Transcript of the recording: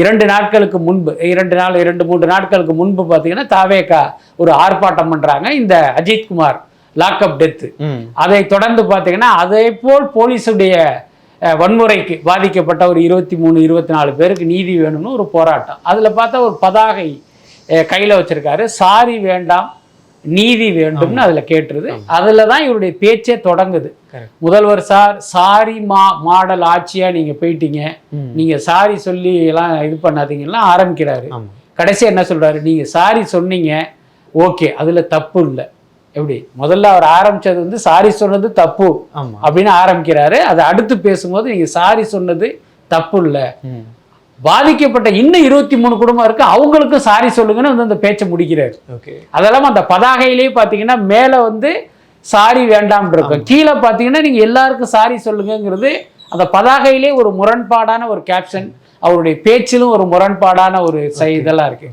2 நாட்களுக்கு முன்பு 2-3 நாட்களுக்கு முன்பு பார்த்தீங்கன்னா தாவேகா ஒரு ஆர்ப்பாட்டம் பண்றாங்க. இந்த அஜித்குமார் லாக்அப் டெத்து. அதை தொடர்ந்து பார்த்தீங்கன்னா அதே போல் போலீஸுடைய வன்முறைக்கு பாதிக்கப்பட்ட ஒரு 23-24 பேருக்கு நீதி வேணும்னு ஒரு போராட்டம். அதில் பார்த்தா ஒரு பதாகை கையில் வச்சிருக்காரு. சாரி வேண்டாம் நீதி வேண்டும்னு அதில் கேட்டுருது. அதில் தான் இவருடைய பேச்சே தொடங்குது. முதல்வர் சாரி மாடல் ஆட்சியா நீங்க போயிட்டீங்க, நீங்க சாரி சொல்லி எல்லாம் இது பண்ணாதீங்கன்னா ஆரம்பிக்கிறாரு. கடைசி என்ன சொல்றாரு, நீங்க சாரி சொன்னீங்க ஓகே, அதுல தப்பு இல்லை. எப்படி முதல்ல அவர் ஆரம்பிச்சது வந்து சாரி சொன்னது தப்பு அப்படின்னு ஆரம்பிக்கிறாரு. அதை அடுத்து பேசும்போது நீங்க சாரி சொன்னது தப்பு இல்லை, பாதிக்கப்பட்ட இன்னும் 23 குடும்பம் இருக்கு, அவங்களுக்கும் சாரி சொல்லுங்கன்னு வந்து அந்த பேச்சை முடிக்கிறாரு. அதெல்லாம் அந்த பதாகையிலேயே பாத்தீங்கன்னா மேல வந்து சாரி வேண்டாம் இருக்கும், கீழே பாத்தீங்கன்னா நீங்க எல்லாருக்கும் சாரி சொல்லுங்கிறது அந்த பதாகையிலே ஒரு முரண்பாடான ஒரு கேப்ஷன், அவருடைய பேச்சிலும் ஒரு முரண்பாடான ஒரு இதெல்லாம் இருக்கு.